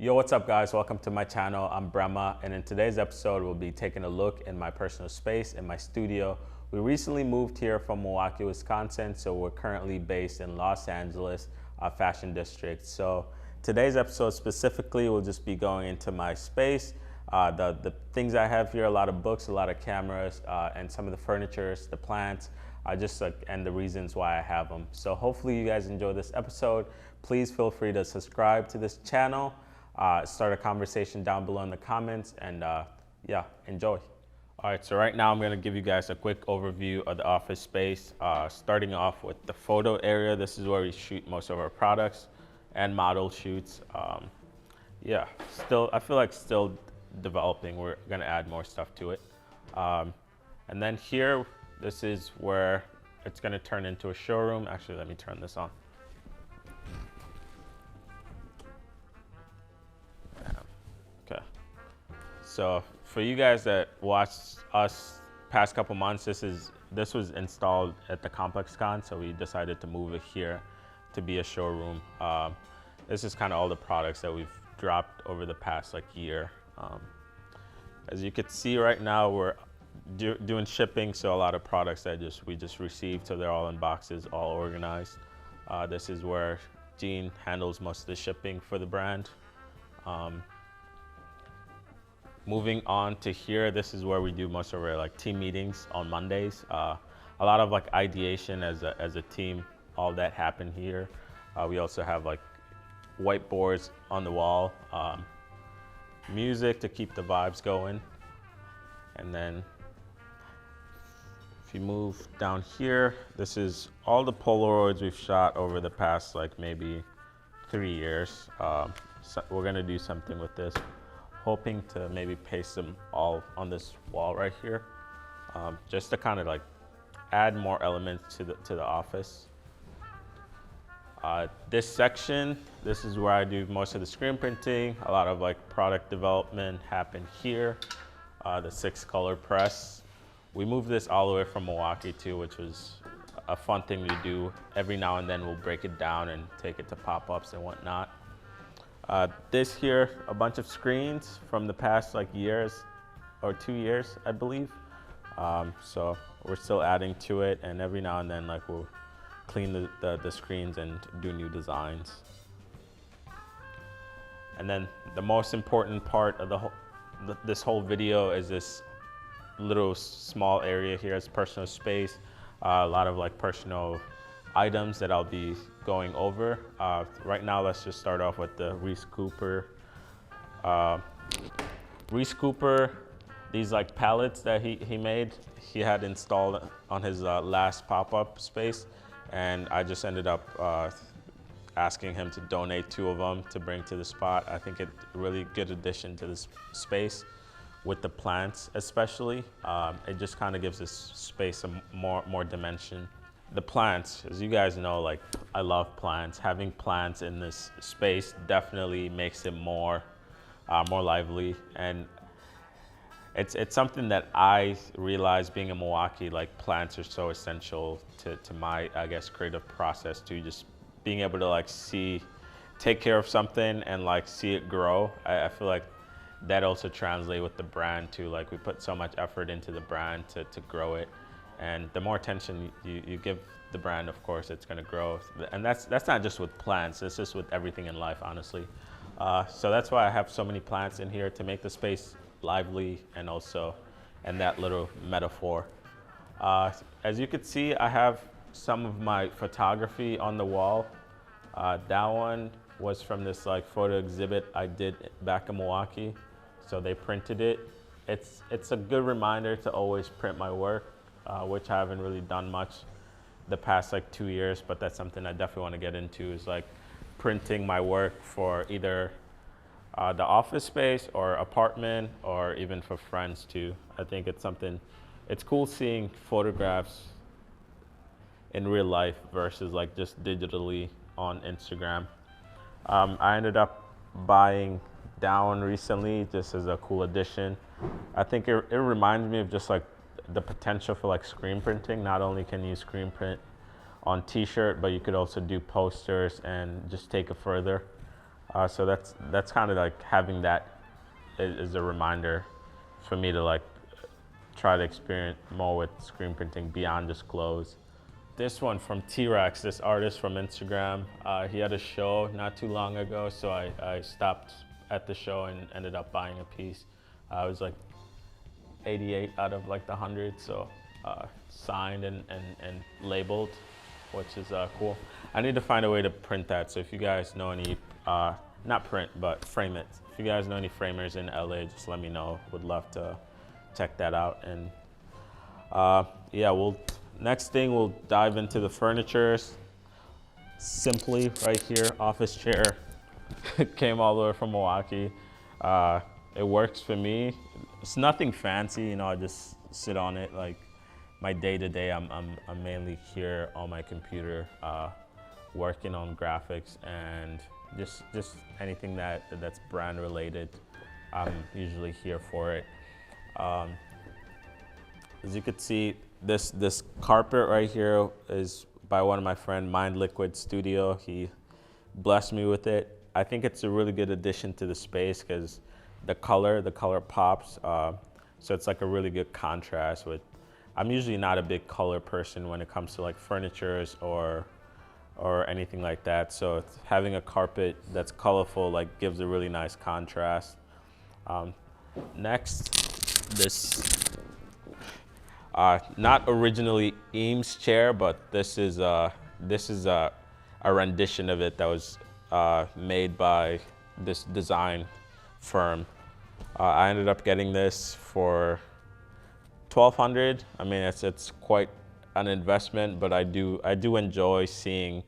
Yo, what's up guys? Welcome to my channel. I'm Brahma, and in today's episode, we'll be taking a look in my personal space in my studio. We recently moved here from Milwaukee, Wisconsin, so we're currently based in Los Angeles, Fashion District. So today's episode specifically will just be going into my space, the things I have here, a lot of books, a lot of cameras, and some of the furniture, the plants, and the reasons why I have them. So hopefully you guys enjoy this episode. Please feel free to subscribe to this channel. Start a conversation down below in the comments, and yeah, enjoy. All right, so right now I'm gonna give you guys a quick overview of the office space, starting off with the photo area. This is where we shoot most of our products and model shoots. Yeah, I feel like still developing. We're gonna add more stuff to it. And then here, this is where it's gonna turn into a showroom. Actually, let me turn this on. Okay, so for you guys that watched us past couple months, this was installed at the Complex Con, so we decided to move it here to be a showroom. This is kind of all the products that we've dropped over the past year. As you can see right now, we're doing shipping, so a lot of products that we just received, so they're all in boxes, all organized. This is where Gene handles most of the shipping for the brand. Moving on to here, this is where we do most of our team meetings on Mondays. A lot of ideation as a team, all that happen here. We also have whiteboards on the wall, music to keep the vibes going. And then if you move down here, this is all the Polaroids we've shot over the past maybe 3 years. So we're gonna do something with this, hoping to maybe paste them all on this wall right here, just to kind of add more elements to the office. This section, this is where I do most of the screen printing. A lot of product development happen here. The 6-color press. We moved this all the way from Milwaukee too, which was a fun thing to do. Every now and then we'll break it down and take it to pop-ups and whatnot. This here, a bunch of screens from the past years or 2 years, I believe. So we're still adding to it, and every now and then we'll clean the screens and do new designs. And then the most important part of this whole video is this little small area here. It's personal space, a lot of personal items that I'll be going over. Right now, let's just start off with the Reese Cooper. Reese Cooper, these pallets that he made, he had installed on his last pop-up space, and I just ended up asking him to donate 2 of them to bring to the spot. I think it's a really good addition to this space with the plants especially. It just kind of gives this space a more dimension. The plants, as you guys know, I love plants. Having plants in this space definitely makes it more lively, and it's something that I realized being in Milwaukee. Plants are so essential to my, I guess, creative process too. Just being able to take care of something and see it grow. I feel like that also translates with the brand too. We put so much effort into the brand to grow it. And the more attention you give the brand, of course, it's gonna grow. And that's not just with plants, it's just with everything in life, honestly. So that's why I have so many plants in here, to make the space lively and that little metaphor. As you can see, I have some of my photography on the wall. That one was from this photo exhibit I did back in Milwaukee. So they printed it. It's a good reminder to always print my work, which I haven't really done much the past 2 years, but that's something I definitely want to get into, is printing my work for either the office space or apartment, or even for friends too. I think it's something, it's cool seeing photographs in real life versus like just digitally on Instagram. I ended up buying down recently just as a cool addition. I think it reminds me of just like the potential for like screen printing. Not only can you screen print on t-shirt, but you could also do posters and just take it further. So that's kind of like having that is a reminder for me to like try to experience more with screen printing beyond just clothes. This one from T-Rex, this artist from Instagram, he had a show not too long ago, so I stopped at the show and ended up buying a piece. I was like 88 out of like the 100, so signed and labeled, which is cool. I need to find a way to print that, so if you guys know any, not print, but frame it. If you guys know any framers in LA, just let me know. Would love to check that out. And yeah, next thing we'll dive into the furniture. Simply right here, office chair. Came all the way from Milwaukee. It works for me. It's nothing fancy, you know, I just sit on it. Like my day-to-day, I'm mainly here on my computer, working on graphics and just anything that's brand related. I'm usually here for it. As you can see, this carpet right here is by one of my friend, Mind Liquid Studio. He blessed me with it. I think it's a really good addition to the space because the color pops. So it's like a really good contrast with, I'm usually not a big color person when it comes to like furnitures or anything like that. So having a carpet that's colorful like gives a really nice contrast. Next, this, not originally Eames chair, but this is a rendition of it that was made by this design firm. I ended up getting this for $1,200. I mean, it's quite an investment, but I do enjoy seeing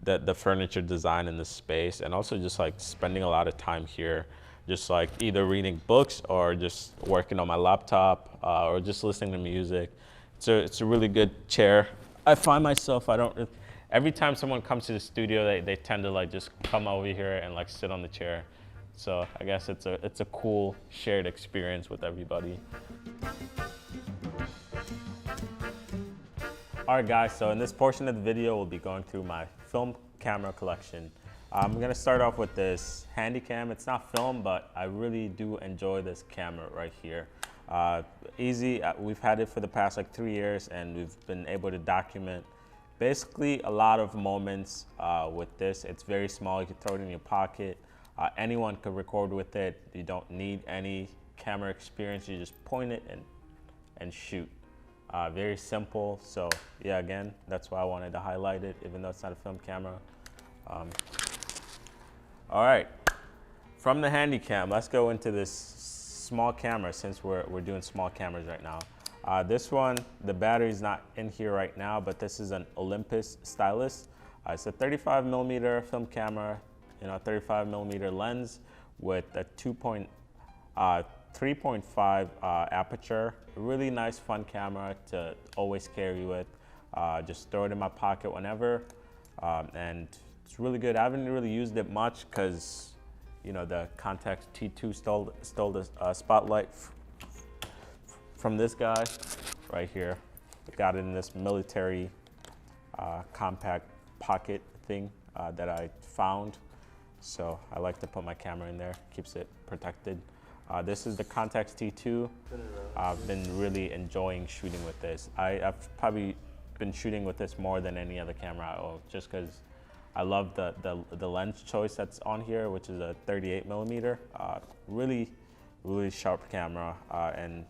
the furniture design in this space, and also just like spending a lot of time here, just like either reading books or just working on my laptop or just listening to music. It's a really good chair. I find myself, every time someone comes to the studio, they tend to like just come over here and like sit on the chair. So I guess it's a cool shared experience with everybody. All right, guys, so in this portion of the video, we'll be going through my film camera collection. I'm gonna start off with this Handycam. It's not film, but I really do enjoy this camera right here. Easy, we've had it for the past like 3 years, and we've been able to document basically a lot of moments with this. It's very small, you can throw it in your pocket. Anyone could record with it. You don't need any camera experience, you just point it and shoot. Very simple, so yeah, again, that's why I wanted to highlight it, even though it's not a film camera. All right, from the Handycam, let's go into this small camera since we're doing small cameras right now. This one, the battery's not in here right now, but this is an Olympus stylus. It's a 35 millimeter film camera, 35 millimeter lens with a 3.5 aperture. Really nice, fun camera to always carry with. Just throw it in my pocket whenever, and it's really good. I haven't really used it much because, the Contax T2 stole the spotlight from this guy right here. Got it in this military compact pocket thing that I found. So I like to put my camera in there, keeps it protected. This is the Contax T2. I've been really enjoying shooting with this. I've probably been shooting with this more than any other camera I own, just because I love the lens choice that's on here, which is a 38 millimeter. Really sharp camera, and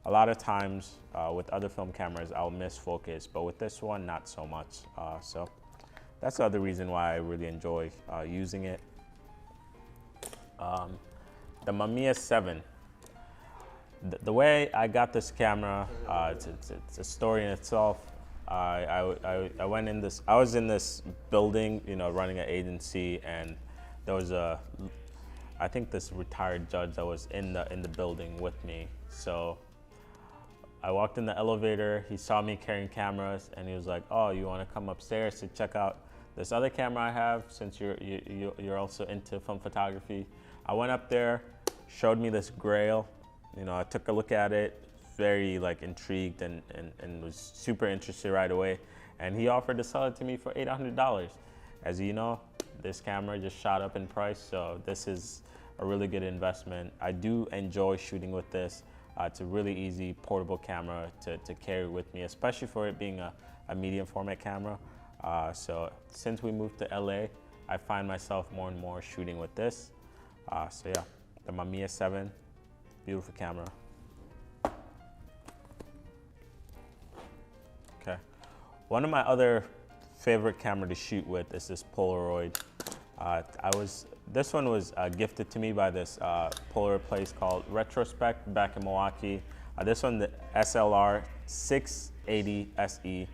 a lot of times with other film cameras, I'll miss focus, but with this one, not so much. So that's the other reason why I really enjoy using it. The Mamiya 7. The way I got this camera, it's a story in itself. I was in this building, running an agency, and there was a I think this retired judge that was in the building with me. So I walked in the elevator, he saw me carrying cameras, and he was like, "Oh, you want to come upstairs to check out this other camera I have, since you're also into film photography?" I went up there, showed me this Grail. You know, I took a look at it, very like intrigued and was super interested right away. And he offered to sell it to me for $800. As you know, this camera just shot up in price, so this is a really good investment. I do enjoy shooting with this. It's a really easy portable camera to carry with me, especially for it being a medium format camera. So since we moved to LA, I find myself more and more shooting with this. So yeah, the Mamiya 7, beautiful camera. Okay, one of my other favorite camera to shoot with is this Polaroid. This one was gifted to me by this Polaroid place called Retrospect back in Milwaukee. This one, the SLR 680 SE.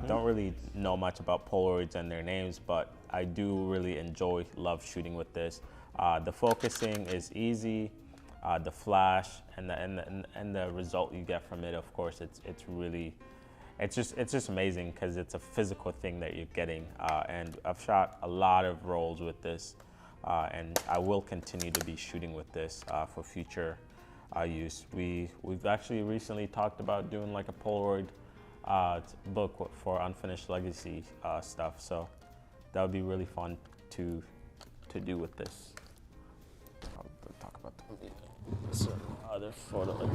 Don't really know much about Polaroids and their names, but I do really love shooting with this. The focusing is easy, the flash and the result you get from it. Of course, it's just amazing because it's a physical thing that you're getting. And I've shot a lot of rolls with this, and I will continue to be shooting with this for future use. We've actually recently talked about doing like a Polaroid book for Unfinished Legacy stuff, so that would be really fun to do with this. I'll talk about some other photo.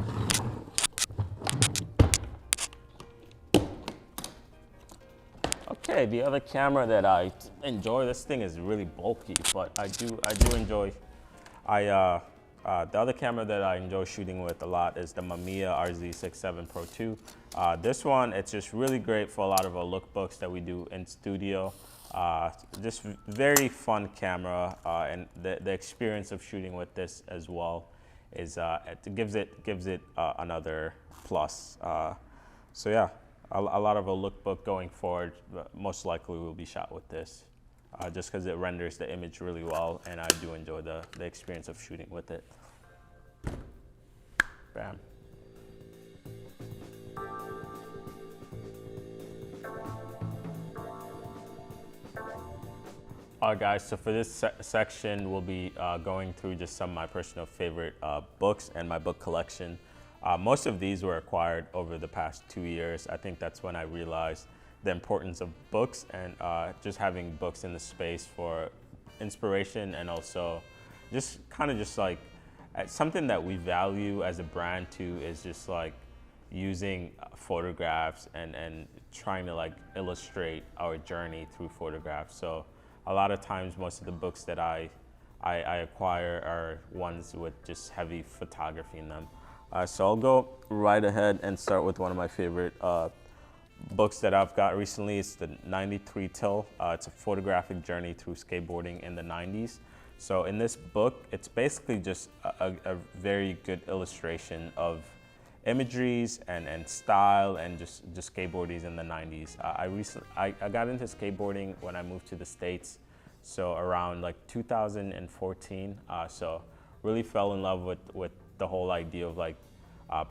Okay, the other camera that I enjoy, this thing is really bulky, but I do enjoy. The other camera that I enjoy shooting with a lot is the Mamiya RZ67 Pro 2. This one, it's just really great for a lot of our lookbooks that we do in studio. Just very fun camera, and the experience of shooting with this as well is it gives it another plus. So yeah, a lot of a lookbook going forward most likely will be shot with this, just because it renders the image really well, and I do enjoy the experience of shooting with it. Bam. All right, guys, so for this section, we'll be going through just some of my personal favorite books and my book collection. Most of these were acquired over the past 2 years. I think that's when I realized the importance of books and just having books in the space for inspiration, and also just like something that we value as a brand too is just like using photographs and trying to like illustrate our journey through photographs. So a lot of times, most of the books that I acquire are ones with just heavy photography in them. So I'll go right ahead and start with one of my favorite books that I've got recently. It's the 93 Till. It's a photographic journey through skateboarding in the 90s. So in this book, it's basically just a very good illustration of imageries and style and just skateboarding in the 90s. I got into skateboarding when I moved to the States, so around like 2014. So really fell in love with the whole idea of like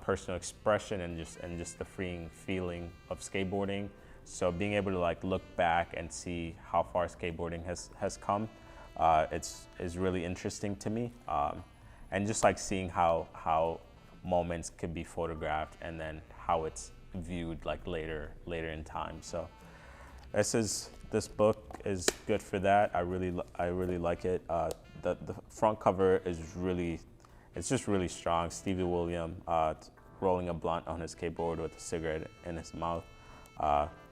personal expression and just the freeing feeling of skateboarding. So being able to like look back and see how far skateboarding has come, is really interesting to me, and just like seeing how moments could be photographed and then how it's viewed like later in time. So this book is good for that. I really like it. The front cover is it's just really strong. Stevie William rolling a blunt on his skateboard with a cigarette in his mouth.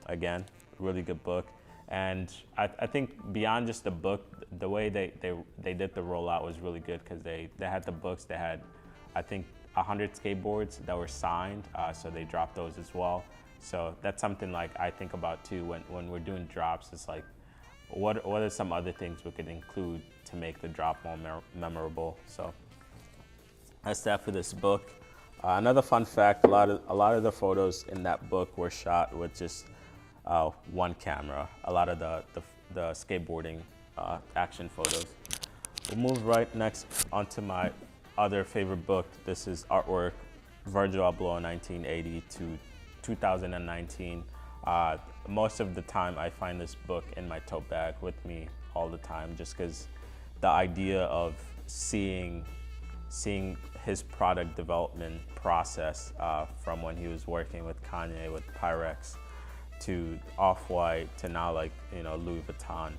Again, really good book. And I think beyond just the book, the way they did the rollout was really good, because they had the books. They had, I think, 100 skateboards that were signed, so they dropped those as well. So that's something like I think about too when we're doing drops. It's like, what are some other things we could include to make the drop more memorable? So that's that for this book. Another fun fact: a lot of the photos in that book were shot with just one camera. A lot of the skateboarding action photos. we'll move right next onto my other favorite book. This is Artwork, Virgil Abloh, 1980 to 2019. Most of the time I find this book in my tote bag with me all the time, just because the idea of seeing his product development process from when he was working with Kanye, with Pyrex, to Off-White, to now like, you know, Louis Vuitton.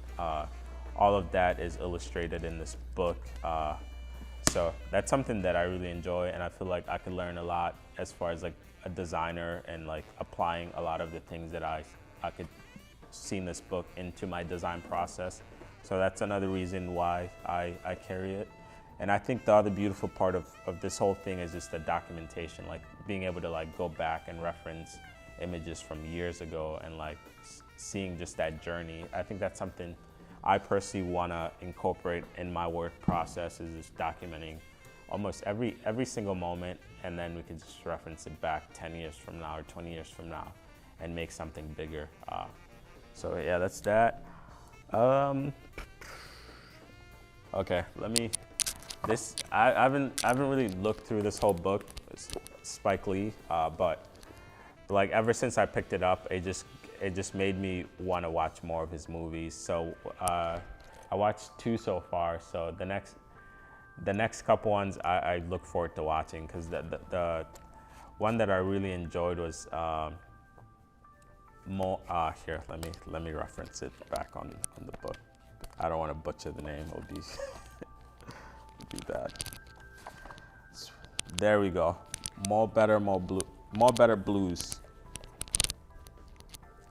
All of that is illustrated in this book. So that's something that I really enjoy, and I feel like I could learn a lot as far as like a designer and like applying a lot of the things that I could see in this book into my design process. So that's another reason why I carry it. And I think the other beautiful part of this whole thing is just the documentation, like being able to like go back and reference images from years ago and like seeing just that journey. I think that's something I personally want to incorporate in my work process, is just documenting almost every single moment, and then we can just reference it back 10 years from now or 20 years from now and make something bigger. So yeah, that's that. Okay, I haven't really looked through this whole book, Spike Lee, but like ever since I picked it up, it just made me want to watch more of his movies. So I watched 2 so far. So the next couple ones I look forward to watching, because the one that I really enjoyed was here. Let me reference it back on the book. I don't want to butcher the name. It'll be be bad. There we go. More Better Blues.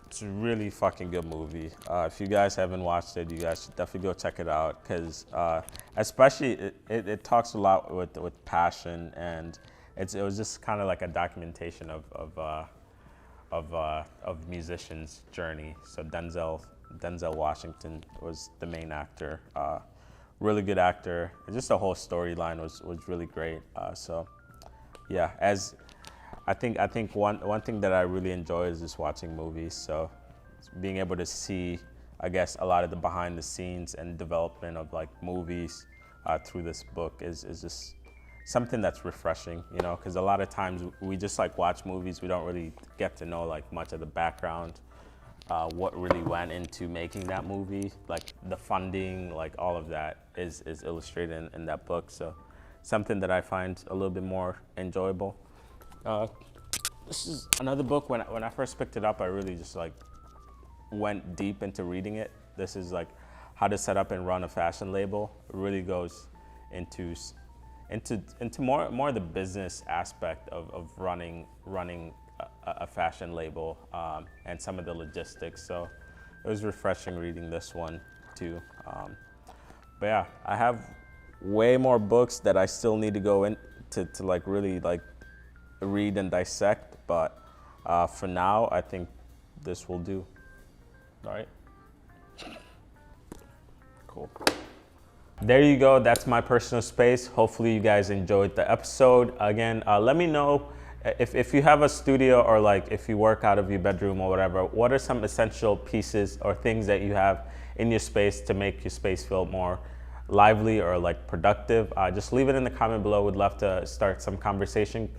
It's a really fucking good movie. If you guys haven't watched it, you guys should definitely go check it out, because especially it talks a lot with passion, and it was just kind of like a documentation of musicians' journey. So Denzel Washington was the main actor. Really good actor. And just the whole storyline was really great. So yeah, I think one thing that I really enjoy is just watching movies. So being able to see, I guess, a lot of the behind the scenes and development of like movies through this book is just something that's refreshing, you know, because a lot of times we just like watch movies, we don't really get to know like much of the background, what really went into making that movie, like the funding, like all of that is illustrated in that book. So something that I find a little bit more enjoyable. This is another book. When I first picked it up, I really just like went deep into reading it. This is like How to Set Up and Run a Fashion Label. It really goes into more the business aspect of running a fashion label, and some of the logistics. So it was refreshing reading this one too. But yeah, I have way more books that I still need to go in to like really like read and dissect, but for now I think this will do. All right, cool. There you go, that's my personal space. Hopefully you guys enjoyed the episode. Again, let me know if you have a studio, or like if you work out of your bedroom or whatever, what are some essential pieces or things that you have in your space to make your space feel more lively or like productive? Just leave it in the comment below. Would love to start some conversation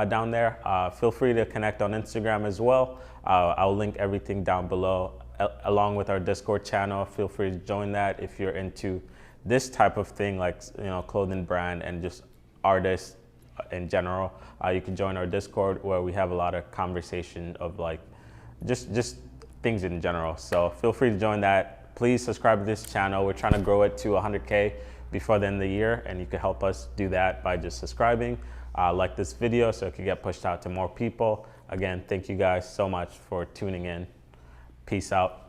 down there. Feel free to connect on Instagram as well. I'll link everything down below, along with our Discord channel. Feel free to join that if you're into this type of thing, like, you know, clothing brand and just artists in general. You can join our Discord, where we have a lot of conversation of like just things in general. So feel free to join that. Please subscribe to this channel. We're trying to grow it to 100K before the end of the year, and you can help us do that by just subscribing. Like this video so it can get pushed out to more people. Again, thank you guys so much for tuning in. Peace out.